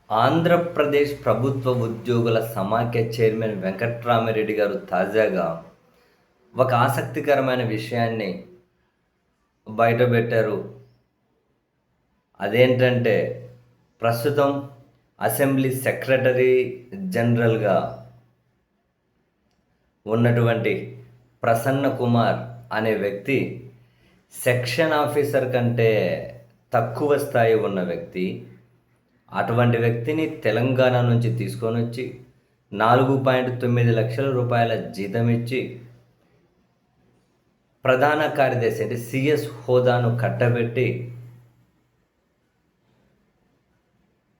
ఆంధ్రప్రదేశ్ ప్రభుత్వ ఉద్యోగుల సమాఖ్య చైర్మన్ వెంకట్రామిరెడ్డి గారు తాజాగా ఒక ఆసక్తికరమైన విషయాన్ని బయటపెట్టారు. అదేంటంటే ప్రస్తుతం అసెంబ్లీ సెక్రటరీ జనరల్గా ఉన్నటువంటి ప్రసన్న కుమార్ అనే వ్యక్తి సెక్షన్ ఆఫీసర్ కంటే తక్కువ స్థాయి ఉన్న వ్యక్తి. అటువంటి వ్యక్తిని తెలంగాణ నుంచి తీసుకొని వచ్చి 4.9 లక్షల రూపాయల జీతం ఇచ్చి ప్రధాన కార్యదర్శి అంటే సిఎస్ హోదాను కట్టబెట్టి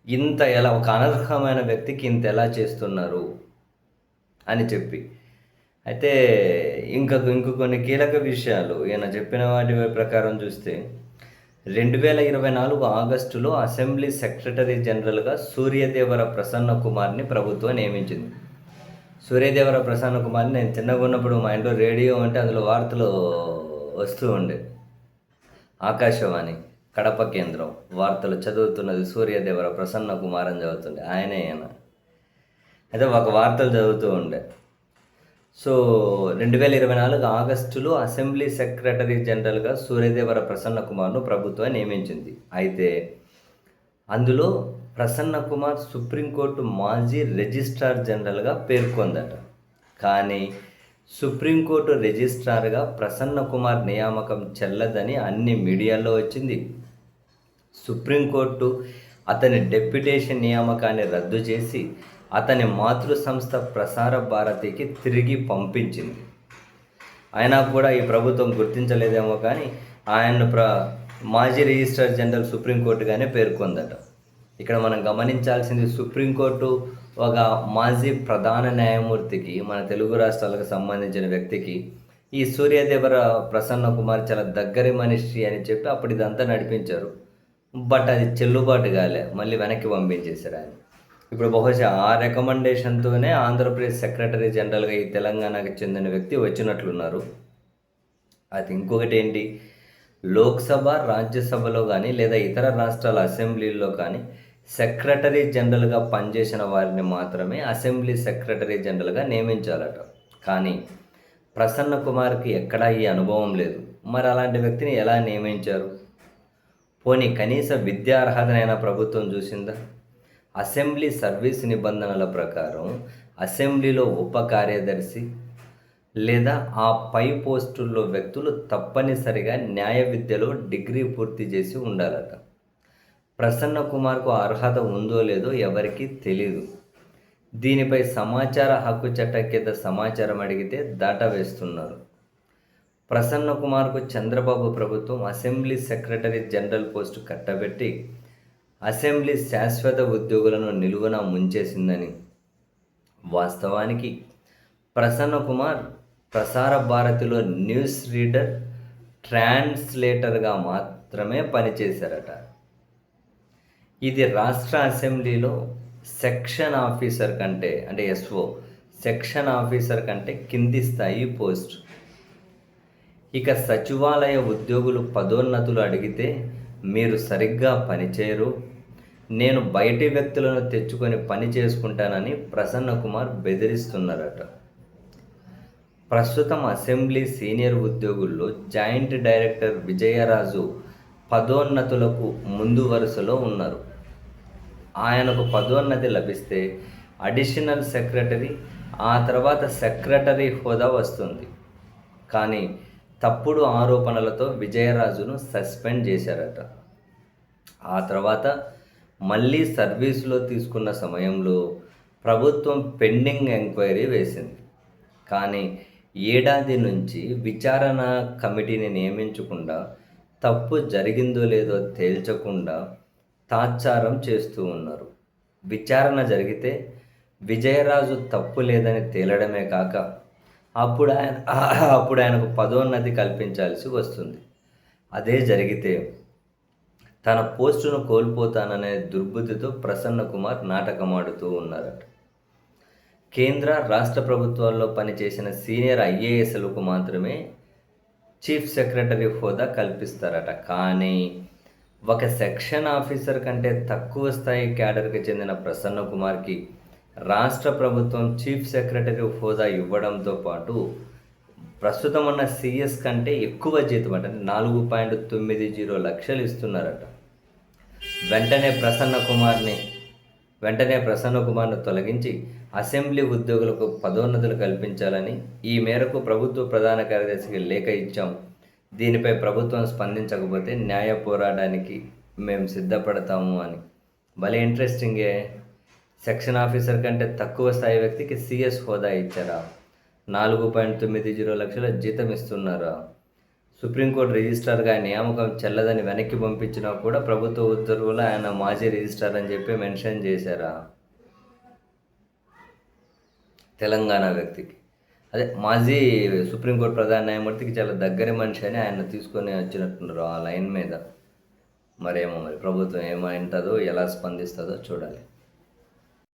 ఇంత ఎలా ఒక అనర్హమైన వ్యక్తికి ఇంత ఎలా చేస్తున్నారు అని చెప్పి అయితే ఇంక కొన్ని కీలక విషయాలు ఈయన చెప్పిన వాటి ప్రకారం చూస్తే 2024 ఆగస్టులో అసెంబ్లీ సెక్రటరీ జనరల్గా సూర్యదేవర ప్రసన్న కుమార్ని ప్రభుత్వం నియమించింది. సూర్యదేవర ప్రసన్న కుమార్ని నేను చిన్నగా ఉన్నప్పుడు మా ఇంట్లో రేడియో అంటే అందులో వార్తలు వస్తూ ఉండే. ఆకాశవాణి కడప కేంద్రం వార్తలు చదువుతున్నది సూర్యదేవర ప్రసన్న కుమార్ అని చదువుతుండే. ఆయనే అయితే ఒక వార్తలు చదువుతూ ఉండే. సో 2024 ఆగస్టులో అసెంబ్లీ సెక్రటరీ జనరల్గా సూర్యదేవర ప్రసన్న కుమార్ను ప్రభుత్వం నియమించింది. అయితే అందులో ప్రసన్న కుమార్ సుప్రీంకోర్టు మాజీ రిజిస్ట్రార్ జనరల్గా పేర్కొందట. కానీ సుప్రీంకోర్టు రిజిస్ట్రార్గా ప్రసన్న కుమార్ నియామకం చెల్లదని అన్ని మీడియాల్లో వచ్చింది. సుప్రీంకోర్టు అతని డెప్యుటేషన్ నియామకాన్ని రద్దు చేసి అతని మాతృ సంస్థ ప్రసార భారతికి తిరిగి పంపించింది. అయినా కూడా ఈ ప్రభుత్వం గుర్తించలేదేమో కానీ ఆయన్ను మాజీ రిజిస్ట్రార్ జనరల్ సుప్రీంకోర్టుగానే పేర్కొందట. ఇక్కడ మనం గమనించాల్సింది, సుప్రీంకోర్టు ఒక మాజీ ప్రధాన న్యాయమూర్తికి, మన తెలుగు రాష్ట్రాలకు సంబంధించిన వ్యక్తికి ఈ సూర్యదేవర ప్రసన్న కుమార్ చాలా దగ్గరి మనిషి అని చెప్పి అప్పుడు ఇదంతా నడిపించారు. బట్ అది చెల్లుబాటు కాలే, మళ్ళీ వెనక్కి పంపించేశారు ఆయన. ఇప్పుడు బహుశా ఆ రికమెండేషన్తోనే ఆంధ్రప్రదేశ్ సెక్రటరీ జనరల్గా ఈ తెలంగాణకు చెందిన వ్యక్తి వచ్చినట్లున్నారు. అది ఇంకొకటి ఏంటి, లోక్సభ రాజ్యసభలో కానీ లేదా ఇతర రాష్ట్రాల అసెంబ్లీల్లో కానీ సెక్రటరీ జనరల్గా పనిచేసిన వారిని మాత్రమే అసెంబ్లీ సెక్రటరీ జనరల్గా నియమించాలట. కానీ ప్రసన్న కుమార్కి ఎక్కడా ఈ అనుభవం లేదు. మరి అలాంటి వ్యక్తిని ఎలా నియమించారు? పోనీ కనీస విద్యా అర్హతనైనా ప్రభుత్వం చూసిందా? అసెంబ్లీ సర్వీస్ నిబంధనల ప్రకారం అసెంబ్లీలో ఉప కార్యదర్శి లేదా ఆ పై పోస్టుల్లో వ్యక్తులు తప్పనిసరిగా న్యాయ విద్యలో డిగ్రీ పూర్తి చేసి ఉండాలట. ప్రసన్న కుమార్కు అర్హత ఉందో లేదో ఎవరికీ తెలీదు. దీనిపై సమాచార హక్కు చట్టం కింద సమాచారం అడిగితే దాటవేస్తున్నారు. ప్రసన్న కుమార్కు చంద్రబాబు ప్రభుత్వం అసెంబ్లీ సెక్రటరీ జనరల్ పోస్టు కట్టబెట్టి అసెంబ్లీ శాశ్వత ఉద్యోగులను నిలువున ముంచేసిందని. వాస్తవానికి ప్రసన్న కుమార్ ప్రసార భారతిలో న్యూస్ రీడర్, ట్రాన్స్లేటర్గా మాత్రమే పనిచేశారట. ఇది రాష్ట్ర అసెంబ్లీలో సెక్షన్ ఆఫీసర్ కంటే అంటే ఎస్ఓ సెక్షన్ ఆఫీసర్ కంటే కింది స్థాయి పోస్ట్. ఇక సచివాలయ ఉద్యోగులు పదోన్నతులు అడిగితే మీరు సరిగ్గా పనిచేయరు, నేను బయటి వ్యక్తులను తెచ్చుకొని పని చేసుకుంటానని ప్రసన్న కుమార్ బెదిరిస్తున్నారట. ప్రస్తుతం అసెంబ్లీ సీనియర్ ఉద్యోగుల్లో జాయింట్ డైరెక్టర్ విజయరాజు పదోన్నతులకు ముందు వరుసలో ఉన్నారు. ఆయనకు పదోన్నతి లభిస్తే అడిషనల్ సెక్రటరీ, ఆ తర్వాత సెక్రటరీ హోదా వస్తుంది. కానీ తప్పుడు ఆరోపణలతో విజయరాజును సస్పెండ్ చేశారట. ఆ తర్వాత మళ్ళీ సర్వీసులో తీసుకున్న సమయంలో ప్రభుత్వం పెండింగ్ ఎంక్వైరీ వేసింది. కానీ ఏడాది నుంచి విచారణ కమిటీని నియమించకుండా, తప్పు జరిగిందో లేదో తేల్చకుండా తాత్సారం చేస్తూ ఉన్నారు. విచారణ జరిగితే విజయరాజు తప్పు లేదని తేలడమే కాక అప్పుడు ఆయనకు పదోన్నతి కల్పించాల్సి వస్తుంది. అదే జరిగితే తన పోస్టును కోల్పోతాననే దుర్బుద్ధితో ప్రసన్న కుమార్ నాటకమాడుతూ ఉన్నారట. కేంద్ర రాష్ట్ర ప్రభుత్వాల్లో పనిచేసిన సీనియర్ ఐఏఎస్లకు మాత్రమే చీఫ్ సెక్రటరీ హోదా కల్పిస్తారట. కానీ ఒక సెక్షన్ ఆఫీసర్ కంటే తక్కువ స్థాయి క్యాడర్‌కి చెందిన ప్రసన్న కుమార్‌కి రాష్ట్ర ప్రభుత్వం చీఫ్ సెక్రటరీ హోదా ఇవ్వడంతో పాటు, ప్రస్తుతం ఉన్న సీఎస్ కంటే ఎక్కువ జీతం అంటే 4.90 లక్షలు ఇస్తున్నారట. వెంటనే ప్రసన్న కుమార్‌ని తొలగించి అసెంబ్లీ ఉద్యోగులకు పదోన్నతులు కల్పించాలని, ఈ మేరకు ప్రభుత్వ ప్రధాన కార్యదర్శికి లేఖ ఇచ్చాం. దీనిపై ప్రభుత్వం స్పందించకపోతే న్యాయ పోరాటానికి మేము సిద్ధపడతాము అని. భలే ఇంట్రెస్టింగే. సెక్షన్ ఆఫీసర్ కంటే తక్కువ స్థాయి వ్యక్తికి సీఎస్ హోదా ఇచ్చారా? 4.90 లక్షల జీతం ఇస్తున్నారా? సుప్రీంకోర్టు రిజిస్ట్రార్గా నియామకం చెల్లదని వెనక్కి పంపించినా కూడా ప్రభుత్వ ఉత్తర్వులు ఆయన మాజీ రిజిస్ట్రార్ అని చెప్పి మెన్షన్ చేశారా? తెలంగాణ వ్యక్తికి, అదే మాజీ సుప్రీంకోర్టు ప్రధాన న్యాయమూర్తికి చాలా దగ్గర మనిషి అని ఆయన తీసుకొని వచ్చినట్టున్నారు ఆ లైన్ మీద. మరేమో మరి ప్రభుత్వం ఏమంటుందో, ఎలా స్పందిస్తుందో చూడాలి.